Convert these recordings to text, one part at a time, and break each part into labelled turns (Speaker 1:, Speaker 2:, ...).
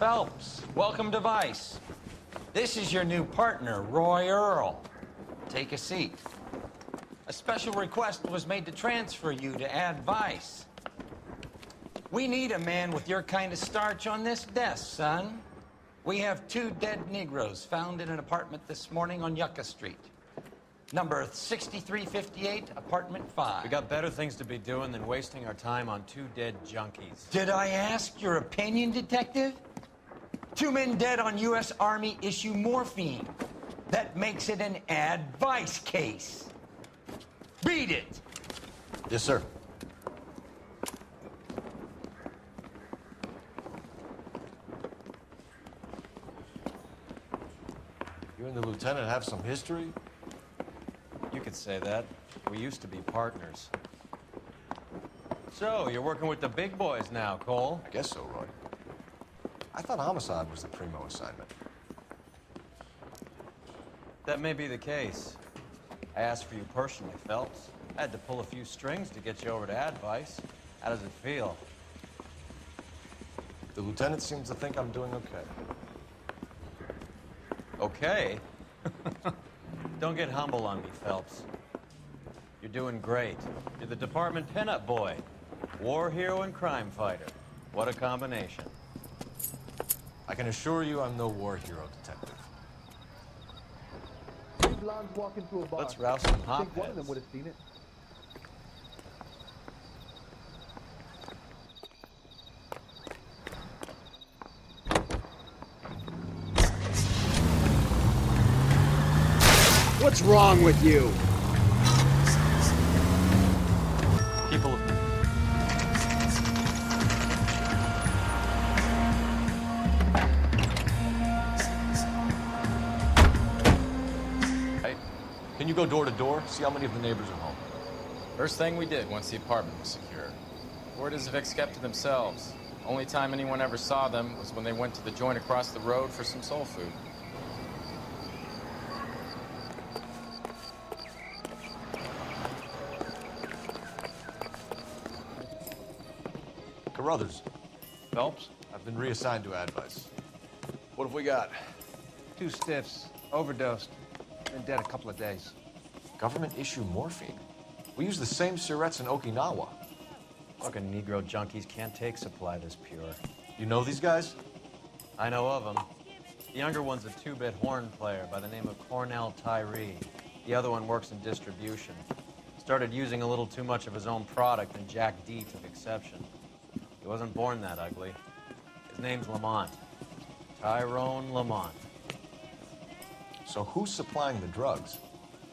Speaker 1: Phelps. Welcome to Vice. This is your new partner, Roy Earl. Take a seat. A special request was made to transfer you to Ad Vice. We need a man with your kind of starch on this desk, son. We have 2 dead Negroes found in an apartment this morning on Yucca Street. Number 6358, apartment 5.
Speaker 2: We got better things to be doing than wasting our time on 2 dead junkies.
Speaker 1: Did I ask your opinion, Detective? 2 men dead on U.S. Army issue morphine. That makes it an advice case. Beat it!
Speaker 3: Yes, sir. You and the lieutenant have some history?
Speaker 2: You could say that. We used to be partners. So, you're working with the big boys now, Cole?
Speaker 3: I guess so, Roy. I thought homicide was the primo assignment.
Speaker 2: That may be the case. I asked for you personally, Phelps. I had to pull a few strings to get you over to Advice. How does it feel?
Speaker 3: The lieutenant seems to think I'm doing okay.
Speaker 2: Okay? Don't get humble on me, Phelps. You're doing great. You're the department pinup boy. War hero and crime fighter. What a combination.
Speaker 3: I can assure you I'm no war hero, detective.
Speaker 4: Two blondes walk into a bar.
Speaker 2: Let's rouse some
Speaker 4: I think one of them
Speaker 2: hotheads.
Speaker 4: would have seen it.
Speaker 5: What's wrong with you?
Speaker 2: People...
Speaker 3: Hey, can you go door to door? See how many of the neighbors are home.
Speaker 6: First thing we did once the apartment was secure. Word is Vicks kept to themselves. Only time anyone ever saw them was when they went to the joint across the road for some soul food.
Speaker 3: Carruthers,
Speaker 2: Phelps?
Speaker 3: I've been reassigned to Advice. What have we got?
Speaker 7: 2 stiffs, overdosed, been dead a couple of days.
Speaker 3: Government issue morphine. We use the same syrettes in Okinawa.
Speaker 2: Fucking Negro junkies can't take supply this pure.
Speaker 3: You know these guys?
Speaker 2: I know of them. The younger one's a 2-bit horn player by the name of Cornell Tyree. The other one works in distribution. Started using a little too much of his own product, and Jack D took exception. He wasn't born that ugly. His name's Lamont. Tyrone Lamont.
Speaker 3: So who's supplying the drugs?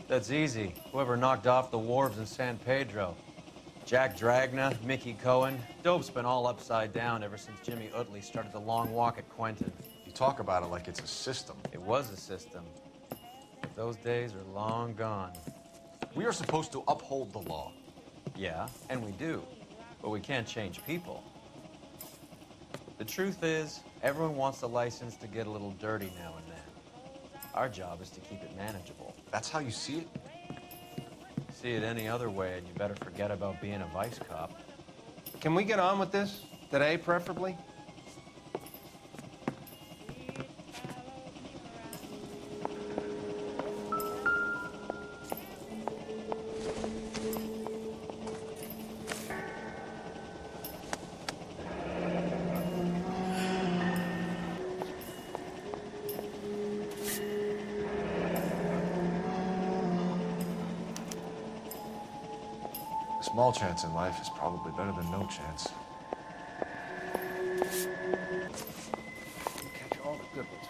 Speaker 2: That's easy. Whoever knocked off the wharves in San Pedro. Jack Dragna, Mickey Cohen. Dope's been all upside down ever since Jimmy Utley started the long walk at Quentin.
Speaker 3: You talk about it like it's a system.
Speaker 2: It was a system. But those days are long gone.
Speaker 3: We are supposed to uphold the law.
Speaker 2: Yeah, and we do. But we can't change people. The truth is, everyone wants the license to get a little dirty now and then. Our job is to keep it manageable.
Speaker 3: That's how you see it?
Speaker 2: See it any other way, and you better forget about being a vice cop.
Speaker 7: Can we get on with this? Today, preferably?
Speaker 3: A small chance in life is probably better than no chance.
Speaker 7: Catch all the good ones,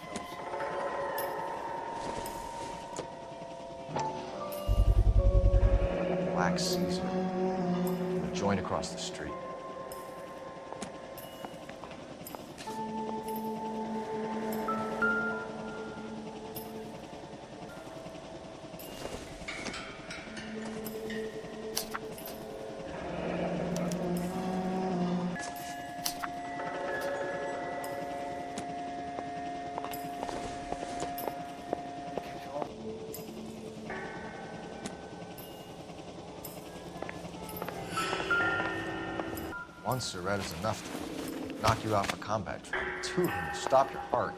Speaker 7: fellas.
Speaker 3: Black Caesar. The joint across the street. One cigarette is enough knock you out for combat training. 2 of them will stop your heart.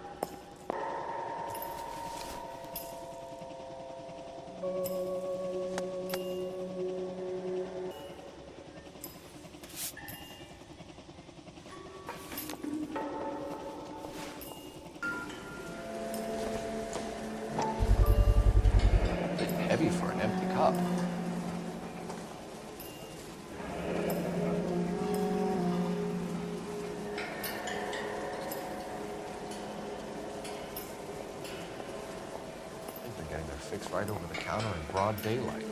Speaker 3: Bit heavy for an empty cup. Fixed right over the counter in broad daylight.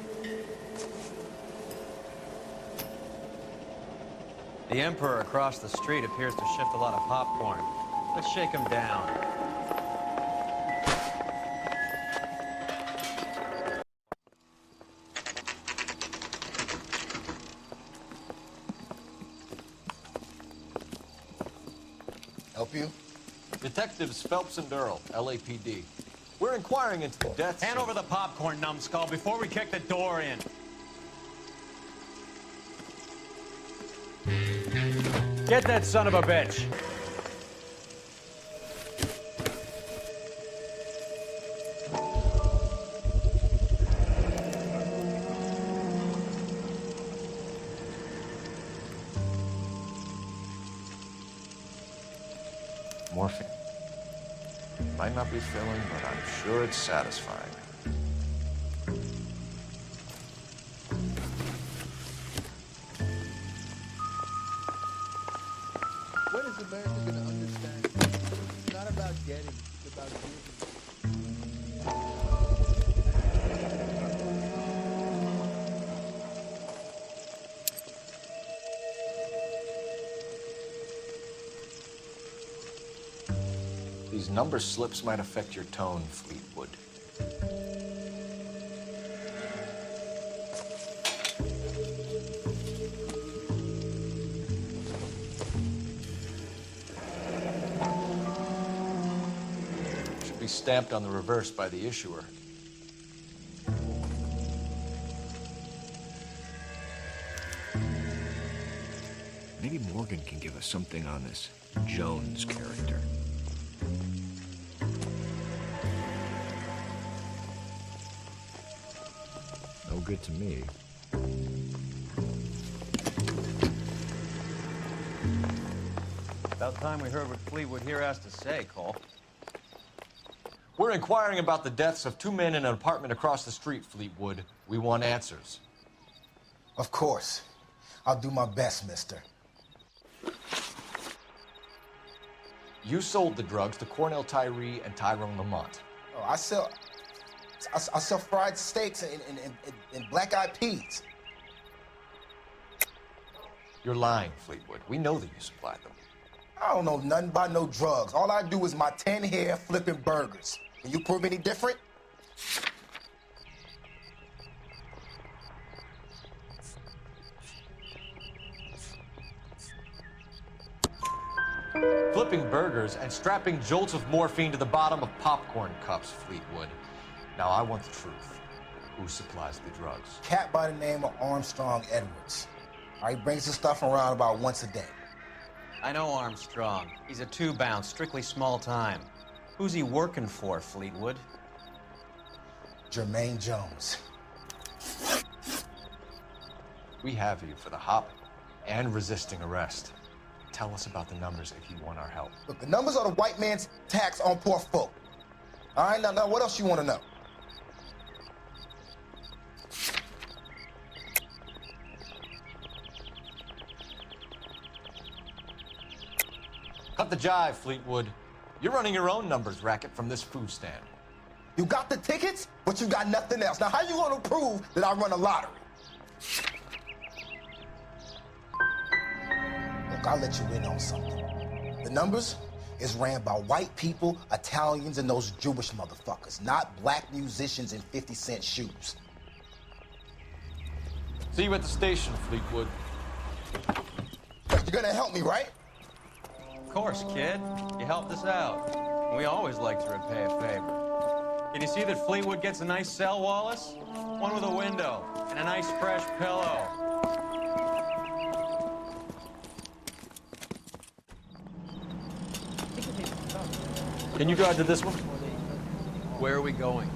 Speaker 2: The Emperor across the street appears to shift a lot of popcorn. Let's shake him down.
Speaker 8: Help you?
Speaker 3: Detectives Phelps and Earl, LAPD. We're inquiring into the deaths.
Speaker 2: Hand over the popcorn, numbskull, before we kick the door in. Get that son of a bitch.
Speaker 3: Morphine. Might not be filling, but I'm sure it's satisfying.
Speaker 4: When is America going to understand? It's not about getting, it's about giving.
Speaker 3: These number slips might affect your tone, Fleetwood. Should be stamped on the reverse by the issuer.
Speaker 5: Maybe Morgan can give us something on this Jones character. No good to me.
Speaker 2: About time we heard what Fleetwood here has to say, Cole.
Speaker 3: We're inquiring about the deaths of 2 men in an apartment across the street, Fleetwood. We want answers.
Speaker 8: Of course. I'll do my best, mister.
Speaker 3: You sold the drugs to Cornell Tyree and Tyrone Lamont.
Speaker 8: Oh, I sell fried steaks and black-eyed peas.
Speaker 3: You're lying, Fleetwood. We know that you supplied them.
Speaker 8: I don't know nothing about no drugs. All I do is my 10 hair flipping burgers. Can you prove any different?
Speaker 3: Flipping burgers and strapping jolts of morphine to the bottom of popcorn cups, Fleetwood. Now, I want the truth. Who supplies the drugs?
Speaker 8: Cat by the name of Armstrong Edwards. He brings the stuff around about once a day.
Speaker 2: I know Armstrong. He's a 2-bounce, strictly small time. Who's he working for, Fleetwood?
Speaker 8: Jermaine Jones.
Speaker 3: We have you for the hop and resisting arrest. Tell us about the numbers if you want our help.
Speaker 8: Look, the numbers are the white man's tax on poor folk. All right, now what else you want to know?
Speaker 3: Cut the jive, Fleetwood. You're running your own numbers racket from this food stand.
Speaker 8: You got the tickets, but you got nothing else. Now, how you gonna prove that I run a lottery? Look, I'll let you in on something. The numbers is ran by white people, Italians, and those Jewish motherfuckers, not black musicians in 50-cent shoes.
Speaker 3: See you at the station, Fleetwood.
Speaker 8: You're gonna help me, right?
Speaker 2: Of course, kid. You helped us out. We always like to repay a favor. Can you see that Fleetwood gets a nice cell, Wallace? One with a window and a nice fresh pillow.
Speaker 3: Can you drive to this one?
Speaker 2: Where are we going?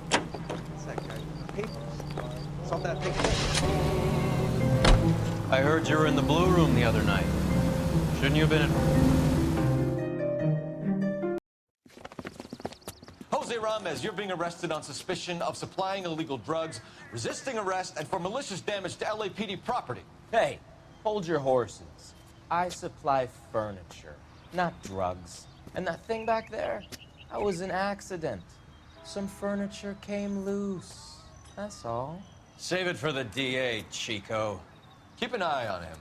Speaker 7: What's that guy? Papers. Saw that picture.
Speaker 2: I heard you were in the Blue Room the other night. Shouldn't you have been at...
Speaker 3: Jose Ramez, you're being arrested on suspicion of supplying illegal drugs, resisting arrest, and for malicious damage to LAPD property.
Speaker 9: Hey, hold your horses. I supply furniture, not drugs. And that thing back there, that was an accident. Some furniture came loose. That's all.
Speaker 2: Save it for the DA, Chico.
Speaker 3: Keep an eye on him.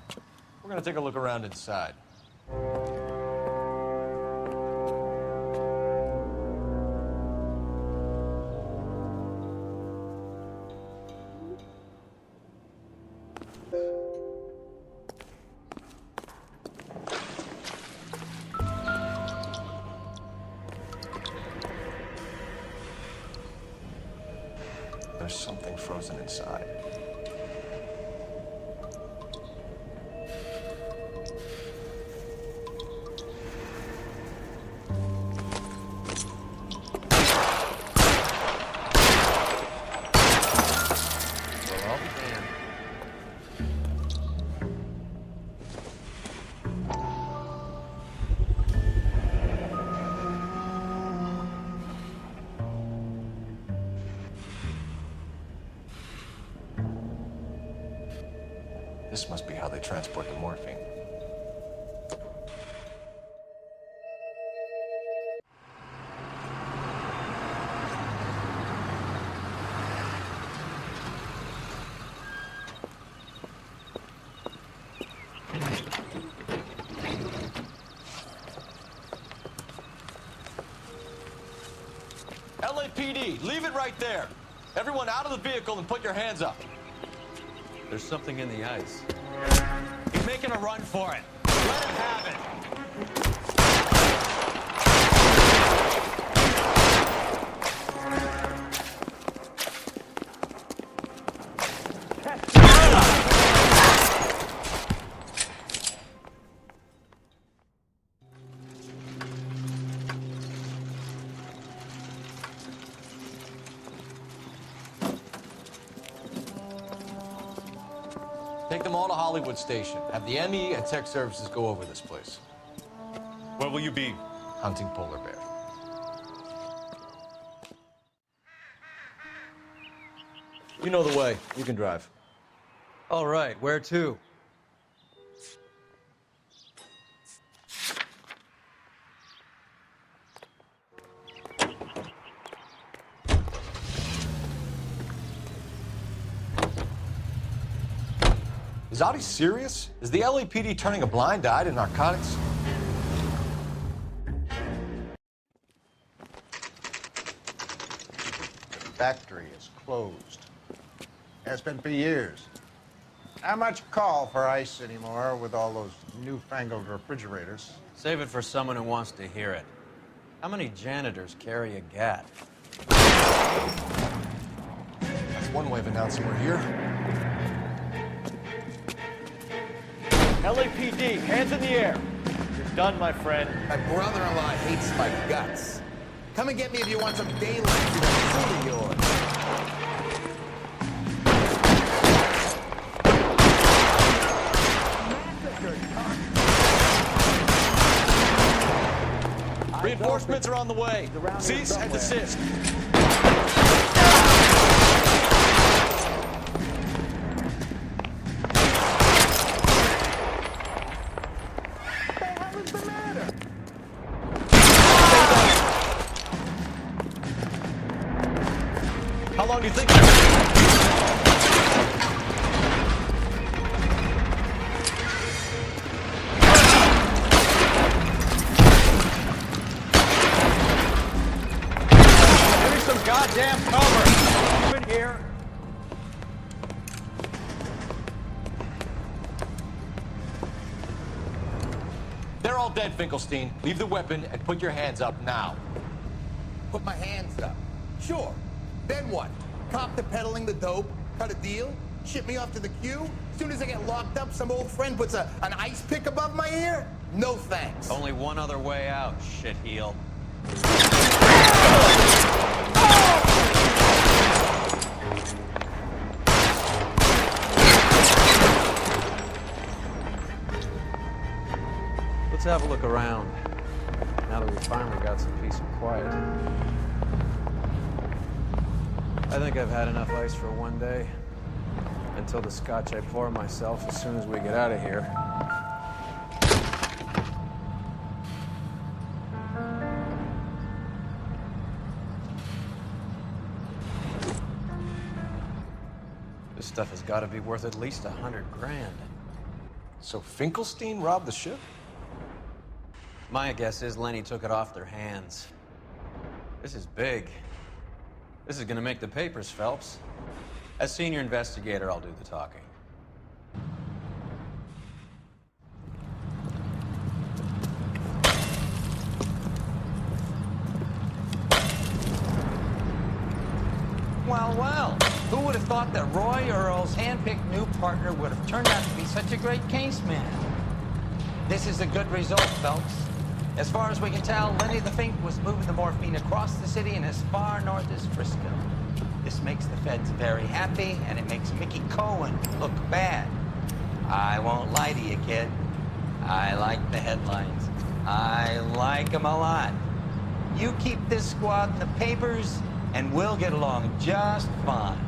Speaker 3: We're gonna take a look around inside. There's something frozen inside. This must be how they transport the morphine. LAPD, leave it right there. Everyone out of the vehicle and put your hands up.
Speaker 2: There's something in the ice.
Speaker 1: He's making a run for it. Let him have it.
Speaker 3: Take them all to Hollywood Station. Have the ME and tech services go over this place.
Speaker 10: Where will you be?
Speaker 3: Hunting polar bear. You know the way. You can drive.
Speaker 2: All right, where to?
Speaker 3: Is Audie serious? Is the LAPD turning a blind eye to narcotics?
Speaker 4: The factory is closed. Has been for years. Not much call for ice anymore with all those newfangled refrigerators.
Speaker 2: Save it for someone who wants to hear it. How many janitors carry a gat?
Speaker 3: That's one way of announcing we're here.
Speaker 10: LAPD, hands in the air. You're done, my friend.
Speaker 11: My brother-in-law hates my guts. Come and get me if you want some daylight to that suit of yours.
Speaker 3: Reinforcements are on the way. Cease and desist. How long do you think?
Speaker 10: Give me some goddamn cover. In here.
Speaker 3: They're all dead, Finkelstein. Leave the weapon and put your hands up now.
Speaker 11: Put my hands up. Sure. Then what? Cop to peddling the dope? Cut a deal? Ship me off to the queue? soon as I get locked up, some old friend puts an ice pick above my ear? No thanks.
Speaker 2: Only one other way out, shitheel. Let's have a look around, now that we finally got some peace and quiet. I think I've had enough ice for one day, until the scotch I pour myself as soon as we get out of here. This stuff has got to be worth at least 100 grand.
Speaker 3: So Finkelstein robbed the ship?
Speaker 2: My guess is Lenny took it off their hands. This is big. This is gonna make the papers, Phelps. As senior investigator, I'll do the talking.
Speaker 1: Well, well, who would have thought that Roy Earl's hand-picked new partner would have turned out to be such a great case man? This is a good result, Phelps. As far as we can tell, Lenny the Fink was moving the morphine across the city and as far north as Frisco. This makes the feds very happy, and it makes Mickey Cohen look bad. I won't lie to you, kid. I like the headlines. I like them a lot. You keep this squad in the papers, and we'll get along just fine.